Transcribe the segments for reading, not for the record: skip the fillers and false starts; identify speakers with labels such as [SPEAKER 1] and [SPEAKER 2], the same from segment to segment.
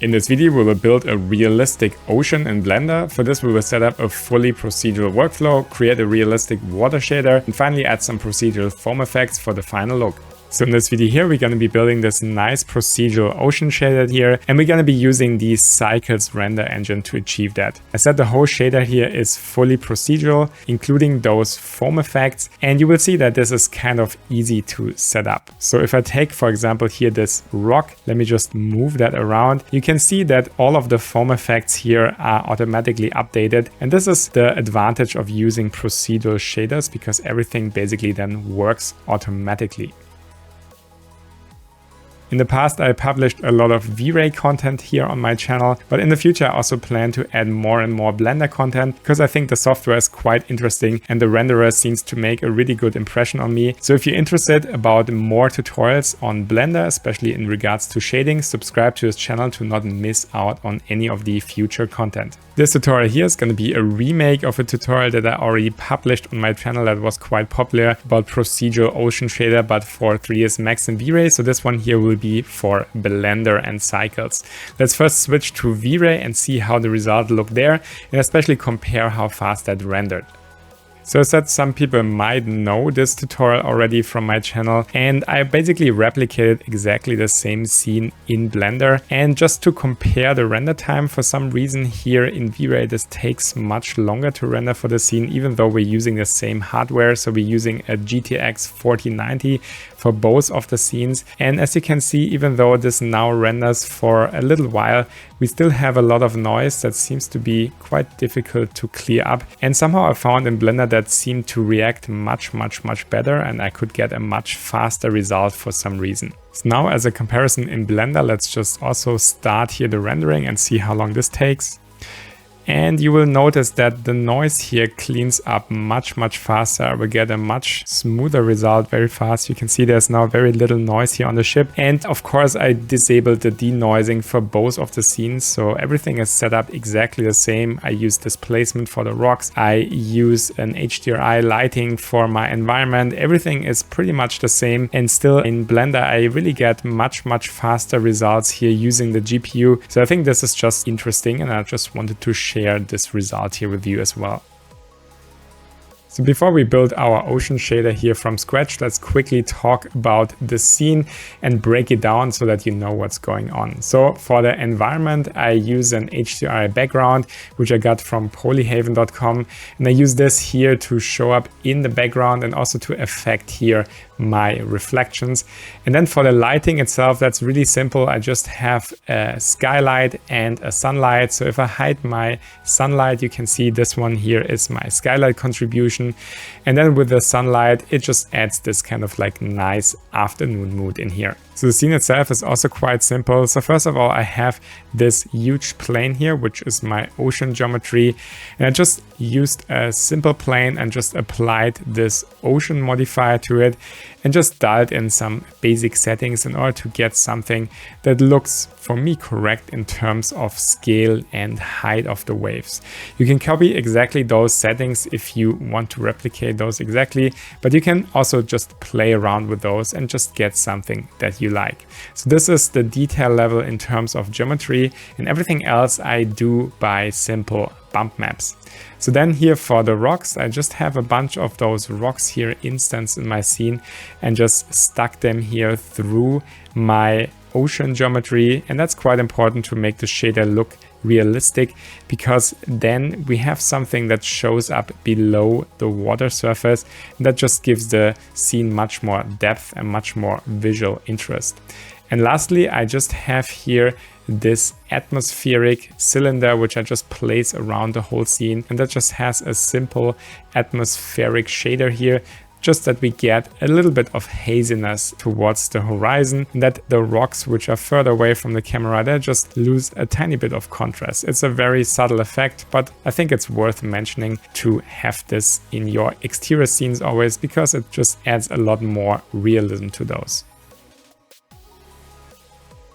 [SPEAKER 1] In this video, we will build a realistic ocean in Blender. For this, we will set up a fully procedural workflow, create a realistic water shader, and finally add some procedural foam effects for the final look. So in this video here, we're going to be building this nice procedural ocean shader here, and we're going to be using the 𝐘𝐨𝐻𝐸 render engine to achieve that. I said the whole shader here is fully procedural, including those foam effects, and you will see that this is kind of easy to set up. So if I take, for example, here this rock, let me just move that around. You can see that all of the foam effects here are automatically updated, and this is the advantage of using procedural shaders because everything basically then works automatically. In the past, I published a lot of V-Ray content here on my channel, but in the future I also plan to add more and more Blender content because I think the software is quite interesting and the renderer seems to make a really good impression on me. So if you're interested about more tutorials on Blender, especially in regards to shading, subscribe to this channel to not miss out on any of the future content. This tutorial here is going to be a remake of a tutorial that I already published on my channel that was quite popular about procedural ocean shader, but for 3ds Max and V-Ray. So this one here will be for Blender and cycles. Let's first switch to V-Ray and see how the result looked there, and especially compare how fast that rendered. So as said, some people might know this tutorial already from my channel, and I basically replicated exactly the same scene in Blender. And just to compare the render time, for some reason here in V-Ray this takes much longer to render for the scene, even though we're using the same hardware. So we're using a GTX 4090 for both of the scenes. And as you can see, even though this now renders for a little while, we still have a lot of noise that seems to be quite difficult to clear up. And somehow I found in Blender that seemed to react much better, and I could get a much faster result for some reason. So now as a comparison in Blender, let's just also start here the rendering and see how long this takes. And you will notice that the noise here cleans up much faster. I will get a much smoother result very fast. You can see there's now very little noise here on the ship. And of course, I disabled the denoising for both of the scenes. So everything is set up exactly the same. I use displacement for the rocks. I use an HDRI lighting for my environment. Everything is pretty much the same. And still in Blender, I really get much faster results here using the GPU. So I think this is just interesting, and I just wanted to share this result here with you as well. So before we build our ocean shader here from scratch, let's quickly talk about the scene and break it down so that you know what's going on. So for the environment, I use an HDRI background, which I got from polyhaven.com. And I use this here to show up in the background and also to affect here my reflections. And then for the lighting itself, that's really simple. I just have a skylight and a sunlight. So if I hide my sunlight, you can see this one here is my skylight contribution. And then with the sunlight, it just adds this kind of like nice afternoon mood in here. So the scene itself is also quite simple. So first of all, I have this huge plane here, which is my ocean geometry. And I just used a simple plane and just applied this ocean modifier to it and just dialed in some basic settings in order to get something that looks, for me, correct in terms of scale and height of the waves. You can copy exactly those settings if you want to replicate those exactly, but you can also just play around with those and just get something that you like. So this is the detail level in terms of geometry, and everything else I do by simple bump maps. So then here for the rocks, I just have a bunch of those rocks here instanced in my scene and just stuck them here through my ocean geometry. And that's quite important to make the shader look realistic, because then we have something that shows up below the water surface, and that just gives the scene much more depth and much more visual interest. And lastly, I just have here this atmospheric cylinder, which I just place around the whole scene, and that just has a simple atmospheric shader here, just that we get a little bit of haziness towards the horizon, and that the rocks which are further away from the camera, they just lose a tiny bit of contrast. It's a very subtle effect, but I think it's worth mentioning to have this in your exterior scenes always, because it just adds a lot more realism to those.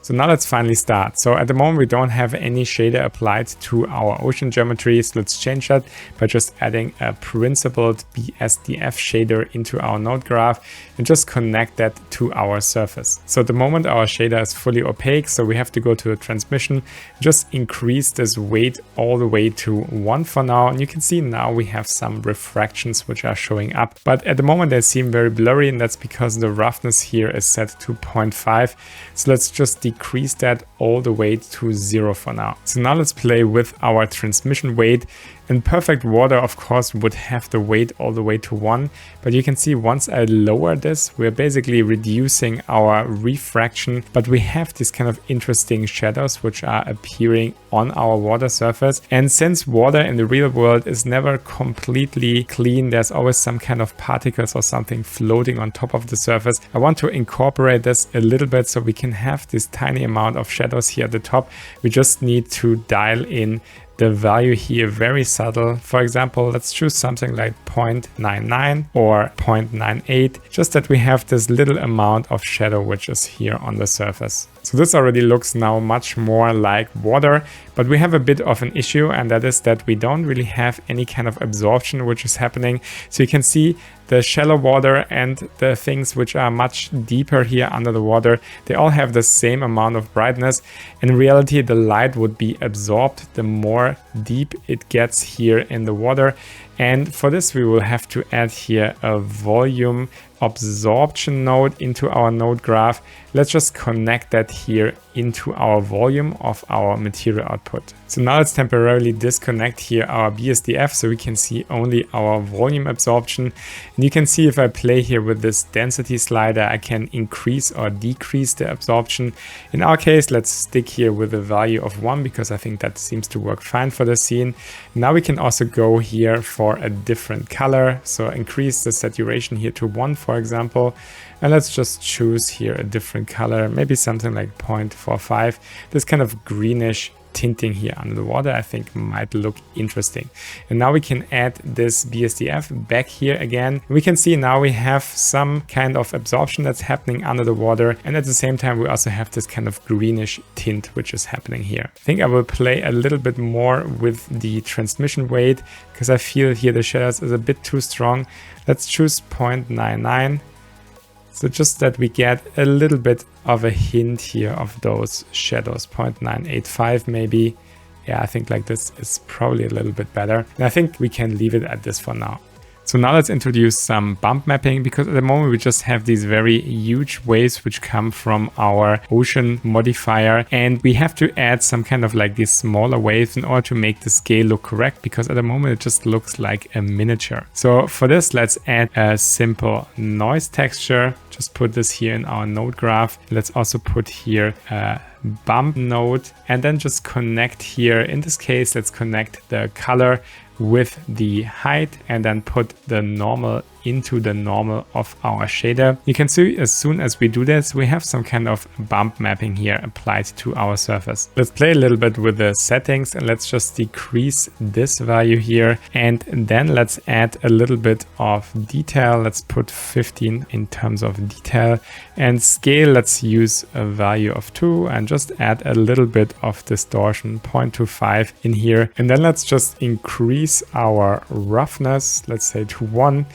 [SPEAKER 1] So now let's finally start. So at the moment we don't have any shader applied to our ocean geometry, so let's change that by just adding a principled BSDF shader into our node graph and just connect that to our surface. So at the moment our shader is fully opaque, so we have to go to the transmission, just increase this weight all the way to 1 for now, and you can see now we have some refractions which are showing up, but at the moment they seem very blurry, and that's because the roughness here is set to 0.5. So let's just decrease that all the way to 0 for now. So now let's play with our transmission weight. In perfect water, of course, would have the weight all the way to 1, but you can see once I lower this, we're basically reducing our refraction, but we have these kind of interesting shadows which are appearing on our water surface. And since water in the real world is never completely clean, there's always some kind of particles or something floating on top of the surface. I want to incorporate this a little bit so we can have this tiny amount of shadows here at the top. We just need to dial in the value here very subtle. For example, let's choose something like 0.99 or 0.98, just that we have this little amount of shadow which is here on the surface. So this already looks now much more like water, but we have a bit of an issue, and that is that we don't really have any kind of absorption which is happening. So you can see the shallow water and the things which are much deeper here under the water, they all have the same amount of brightness. In reality, the light would be absorbed the more deep it gets here in the water. And for this, we will have to add here a volume absorption node into our node graph. Let's just connect that here into our volume of our material output. So now let's temporarily disconnect here our BSDF so we can see only our volume absorption. And you can see if I play here with this density slider, I can increase or decrease the absorption. In our case, let's stick here with a value of 1 because I think that seems to work fine for the scene. Now we can also go here for a different color. So increase the saturation here to 1, for example. And let's just choose here a different color, maybe something like 0.45. This kind of greenish tinting here under the water I think might look interesting. And now we can add this BSDF back here again. We can see now we have some kind of absorption that's happening under the water, and at the same time we also have this kind of greenish tint which is happening here. I think I will play a little bit more with the transmission weight because I feel here the shadows is a bit too strong. Let's choose 0.99. So just that we get a little bit of a hint here of those shadows, 0.985 maybe. Yeah, I think like this is probably a little bit better. And I think we can leave it at this for now. So now let's introduce some bump mapping, because at the moment we just have these very huge waves which come from our ocean modifier, and we have to add some kind of like these smaller waves in order to make the scale look correct, because at the moment it just looks like a miniature. So for this, let's add a simple noise texture. Just put this here in our node graph. Let's also put here a bump node and then just connect here. In this case, let's connect the color with the height and then put the normal into the normal of our shader. You can see as soon as we do this, we have some kind of bump mapping here applied to our surface. Let's play a little bit with the settings and let's just decrease this value here. And then let's add a little bit of detail. Let's put 15 in terms of detail, and scale, let's use a value of 2 and just add a little bit of distortion, 0.25 in here. And then let's just increase our roughness, let's say to 1.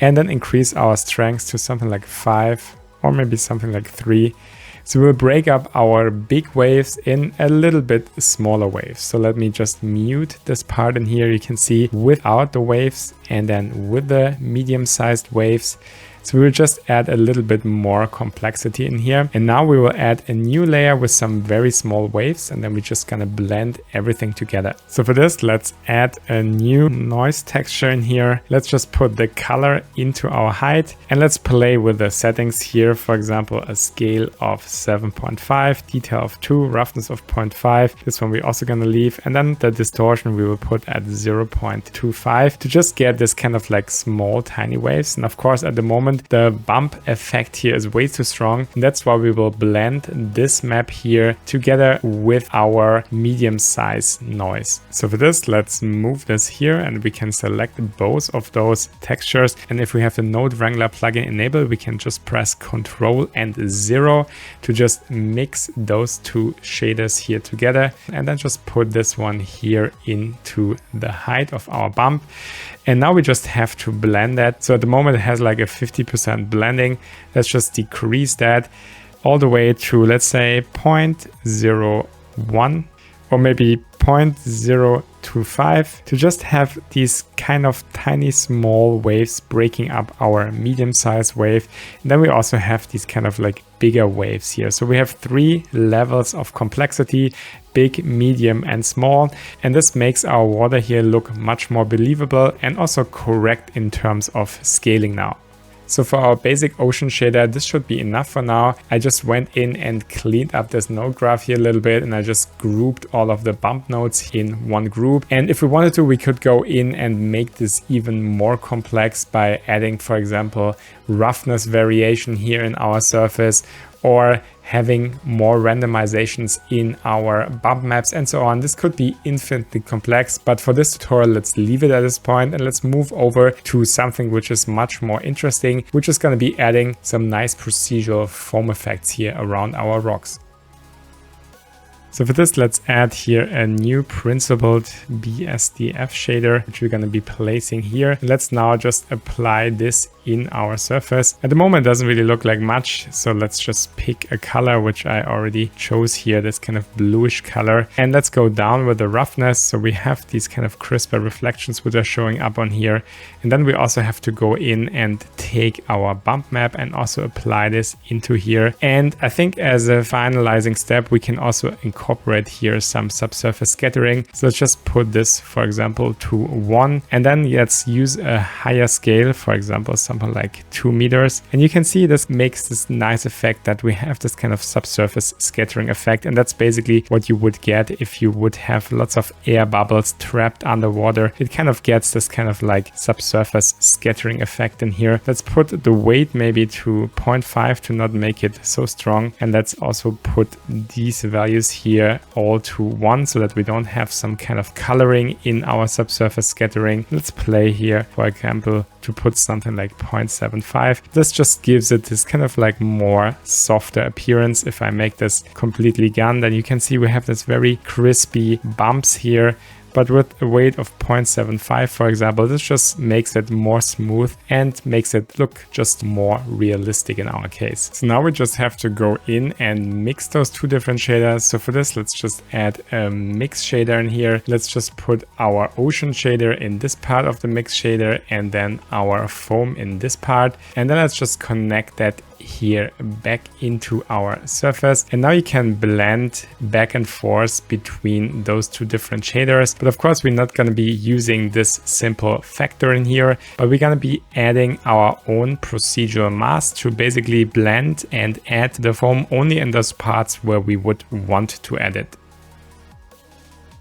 [SPEAKER 1] And then increase our strength to something like 5 or maybe something like 3. So we'll break up our big waves in a little bit smaller waves. So let me just mute this part in here. You can see without the waves and then with the medium-sized waves. So we will just add a little bit more complexity in here. And now we will add a new layer with some very small waves, and then we're just gonna blend everything together. So for this, let's add a new noise texture in here. Let's just put the color into our height and let's play with the settings here. For example, a scale of 7.5, detail of 2, roughness of 0.5. This one we're also gonna leave. And then the distortion we will put at 0.25 to just get this kind of like small tiny waves. And of course, at the moment, moment the bump effect here is way too strong. And that's why we will blend this map here together with our medium size noise. So for this, let's move this here and we can select both of those textures. And if we have the Node Wrangler plugin enabled, we can just press Ctrl and 0 to just mix those two shaders here together, and then just put this one here into the height of our bump. And now we just have to blend that. So at the moment it has like a 50% blending. Let's just decrease that all the way to, let's say, 0.01 or maybe 0.025 to just have these kind of tiny small waves breaking up our medium sized wave. And then we also have these kind of like bigger waves here. So we have 3 levels of complexity: big, medium and small. And this makes our water here look much more believable and also correct in terms of scaling now. So for our basic ocean shader, this should be enough for now. I just went in and cleaned up this node graph here a little bit, and I just grouped all of the bump nodes in one group. And if we wanted to, we could go in and make this even more complex by adding, for example, roughness variation here in our surface, or having more randomizations in our bump maps and so on. This could be infinitely complex, but for this tutorial, let's leave it at this point and let's move over to something which is much more interesting, which is going to be adding some nice procedural foam effects here around our rocks. So for this, let's add here a new principled BSDF shader, which we're going to be placing here. Let's now just apply this in our surface. At the moment, it doesn't really look like much. So let's just pick a color, which I already chose here, this kind of bluish color. And let's go down with the roughness. So we have these kind of crisper reflections which are showing up on here. And then we also have to go in and take our bump map and also apply this into here. And I think as a finalizing step, we can also incorporate here some subsurface scattering. So let's just put this, for example, to 1. And then let's use a higher scale, for example, something like 2 meters. And you can see this makes this nice effect that we have this kind of subsurface scattering effect. And that's basically what you would get if you would have lots of air bubbles trapped underwater. It kind of gets this kind of like subsurface scattering effect in here. Let's put the weight maybe to 0.5 to not make it so strong. And let's also put these values here all to 1 so that we don't have some kind of coloring in our subsurface scattering. Let's play here, for example, to put something like 0.75. This just gives it this kind of like more softer appearance. If I make this completely gone, then you can see we have this very crispy bumps here. But with a weight of 0.75, for example, this just makes it more smooth and makes it look just more realistic in our case. So now we just have to go in and mix those two different shaders. So for this, let's just add a mix shader in here. Let's just put our ocean shader in this part of the mix shader and then our foam in this part. And then let's just connect that here back into our surface. And now you can blend back and forth between those two different shaders. But of course, we're not going to be using this simple factor in here, but we're going to be adding our own procedural mask to basically blend and add the foam only in those parts where we would want to add it.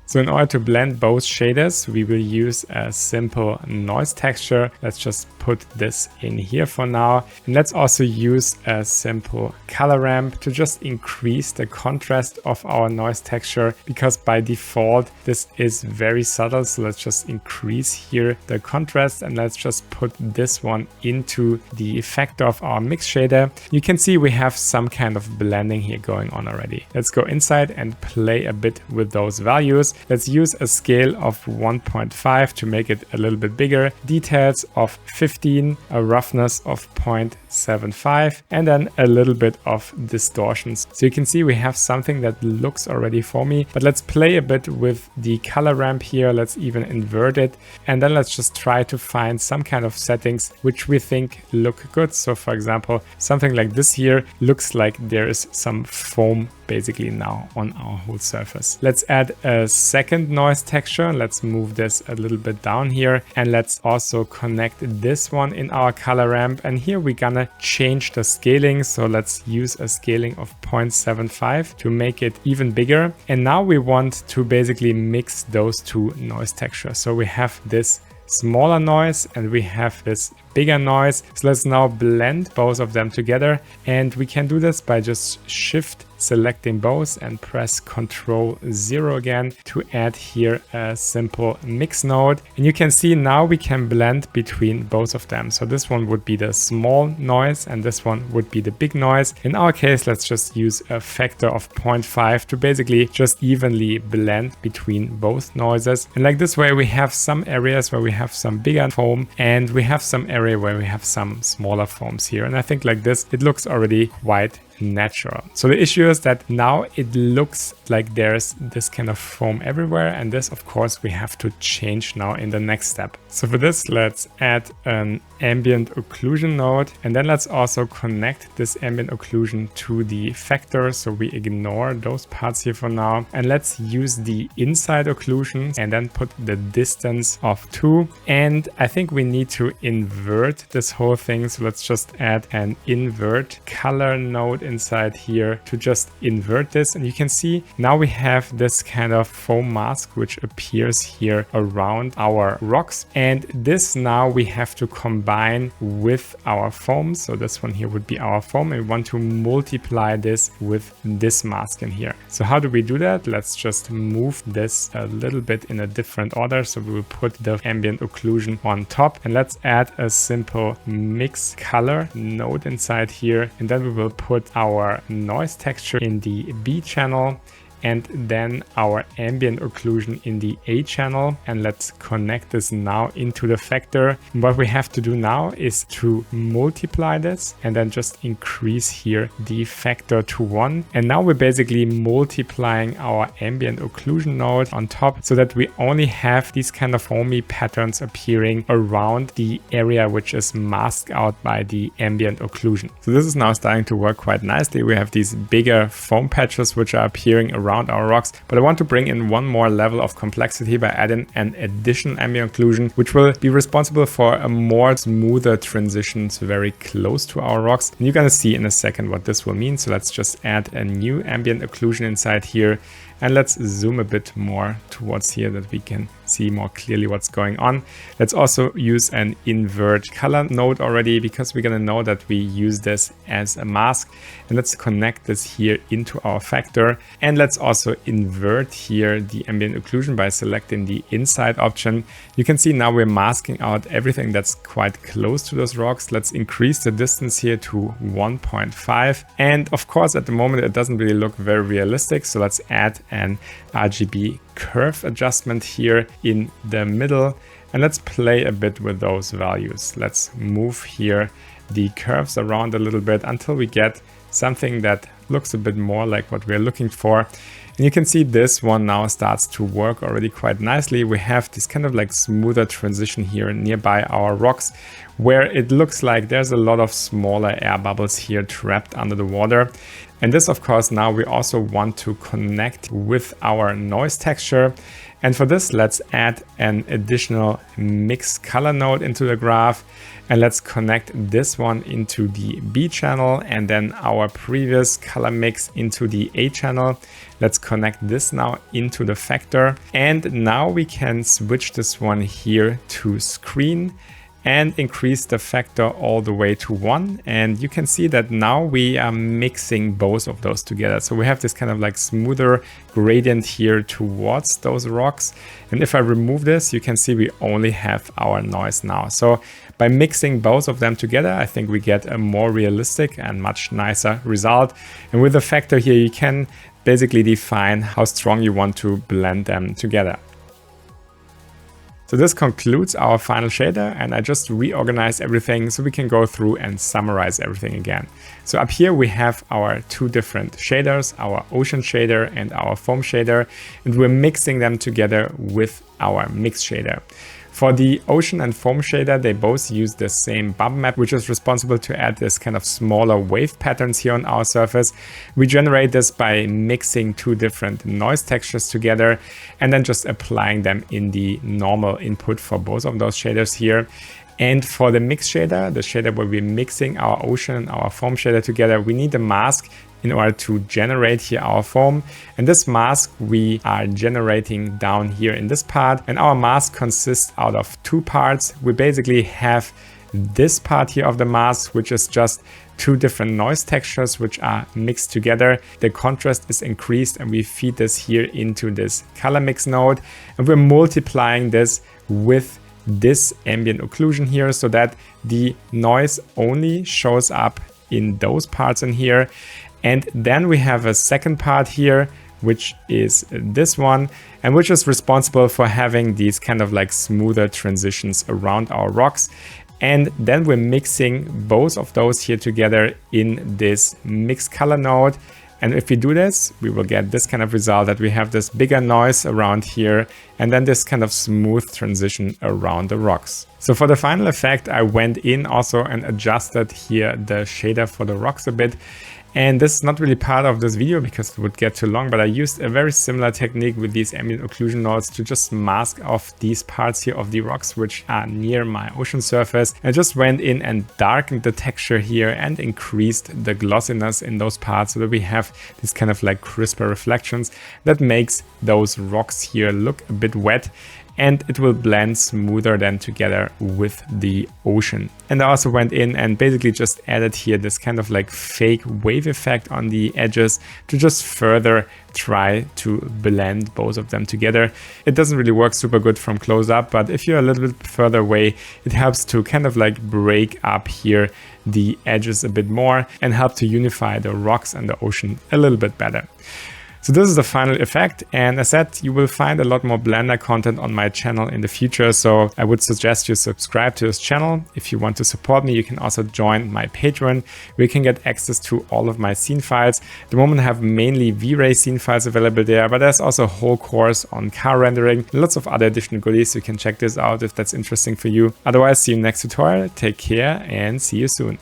[SPEAKER 1] So in order to blend both shaders, we will use a simple noise texture. Let's just put this in here for now. And let's also use a simple color ramp to just increase the contrast of our noise texture, because by default, this is very subtle. So let's just increase here the contrast and let's just put this one into the effector of our mix shader. You can see we have some kind of blending here going on already. Let's go inside and play a bit with those values. Let's use a scale of 1.5 to make it a little bit bigger, details of 15, a roughness of 0.75, and then a little bit of distortions. So you can see we have something that looks already foamy, but let's play a bit with the color ramp here. Let's even invert it. And then let's just try to find some kind of settings which we think look good. So for example, something like this here looks like there is some foam basically now on our whole surface. Let's add a second noise texture. Let's move this a little bit down here, and let's also connect this one in our color ramp. And here we're gonna change the scaling. So let's use a scaling of 0.75 to make it even bigger. And now we want to basically mix those two noise textures. So we have this smaller noise and we have this bigger noise. So let's now blend both of them together, and we can do this by just shift selecting both and press Ctrl 0 again to add here a simple mix node. And you can see now we can blend between both of them. So this one would be the small noise and this one would be the big noise. In our case, let's just use a factor of 0.5 to basically just evenly blend between both noises. And like this way, we have some areas where we have some bigger foam and we have some area where we have some smaller foams here. And I think like this, it looks already quite natural. So the issue is that now it looks like there's this kind of foam everywhere, and this of course we have to change now in the next step. So for this, let's add an ambient occlusion node, and then let's also connect this ambient occlusion to the factor, so we ignore those parts here for now, and let's use the inside occlusion and then put the distance of 2. And I think we need to invert this whole thing, so let's just add an invert color node inside here to just invert this. And you can see now we have this kind of foam mask which appears here around our rocks, and this now we have to combine with our foam. So this one here would be our foam, and we want to multiply this with this mask in here. So how do we do that? Let's just move this a little bit in a different order. So we will put the ambient occlusion on top, and let's add a simple mix color node inside here, and then we will put our noise texture in the B channel and then our ambient occlusion in the A channel. And let's connect this now into the factor. What we have to do now is to multiply this and then just increase here the factor to 1. And now we're basically multiplying our ambient occlusion node on top so that we only have these kind of foamy patterns appearing around the area which is masked out by the ambient occlusion. So this is now starting to work quite nicely. We have these bigger foam patches which are appearing around our rocks, but I want to bring in one more level of complexity by adding an additional ambient occlusion, which will be responsible for a more smoother transitions very close to our rocks. And you're going to see in a second what this will mean. So let's just add a new ambient occlusion inside here, and let's zoom a bit more towards here that we can see more clearly what's going on. Let's also use an invert color node already, because we're going to know that we use this as a mask. And let's connect this here into our factor. And let's also invert here the ambient occlusion by selecting the inside option. You can see now we're masking out everything that's quite close to those rocks. Let's increase the distance here to 1.5. And of course, at the moment, it doesn't really look very realistic. So let's add an RGB curve adjustment here in the middle, and let's play a bit with those values. Let's move here the curves around a little bit until we get something that looks a bit more like what we're looking for. And you can see this one now starts to work already quite nicely. We have this kind of like smoother transition here nearby our rocks, where it looks like there's a lot of smaller air bubbles here trapped under the water. And this, of course, now we also want to connect with our noise texture. And for this, let's add an additional mix color node into the graph. And let's connect this one into the B channel and then our previous color mix into the A channel. Let's connect this now into the factor. And now we can switch this one here to screen and increase the factor all the way to 1. And you can see that now we are mixing both of those together. So we have this kind of like smoother gradient here towards those rocks. And if I remove this, you can see we only have our noise now. So by mixing both of them together, I think we get a more realistic and much nicer result. And with the factor here, you can basically define how strong you want to blend them together. So this concludes our final shader, and I just reorganized everything so we can go through and summarize everything again. So up here we have our two different shaders, our ocean shader and our foam shader, and we're mixing them together with our mix shader. For the ocean and foam shader, they both use the same bubble map, which is responsible to add this kind of smaller wave patterns here on our surface. We generate this by mixing two different noise textures together and then just applying them in the normal input for both of those shaders here. And for the mix shader, the shader where we're mixing our ocean and our foam shader together, we need a mask in order to generate here our foam. And this mask we are generating down here in this part. And our mask consists out of two parts. We basically have this part here of the mask, which is just two different noise textures which are mixed together. The contrast is increased and we feed this here into this color mix node, and we're multiplying this with this ambient occlusion here so that the noise only shows up in those parts in here. And then we have a second part here, which is this one, and which is responsible for having these kind of like smoother transitions around our rocks. And then we're mixing both of those here together in this mixed color node. And if we do this, we will get this kind of result that we have this bigger noise around here and then this kind of smooth transition around the rocks. So for the final effect, I went in also and adjusted here the shader for the rocks a bit. And this is not really part of this video because it would get too long, but I used a very similar technique with these ambient occlusion nodes to just mask off these parts here of the rocks which are near my ocean surface. I just went in and darkened the texture here and increased the glossiness in those parts so that we have this kind of like crisper reflections that makes those rocks here look a bit wet, and it will blend smoother than together with the ocean. And I also went in and basically just added here this kind of like fake wave effect on the edges to just further try to blend both of them together. It doesn't really work super good from close up, but if you're a little bit further away, it helps to kind of like break up here the edges a bit more and help to unify the rocks and the ocean a little bit better. So this is the final effect, and as said, you will find a lot more Blender content on my channel in the future, so I would suggest you subscribe to this channel. If you want to support me, you can also join my Patreon, where you can get access to all of my scene files. At the moment I have mainly V-Ray scene files available there, but there's also a whole course on car rendering and lots of other additional goodies, so you can check this out if that's interesting for you. Otherwise, see you next tutorial, take care and see you soon.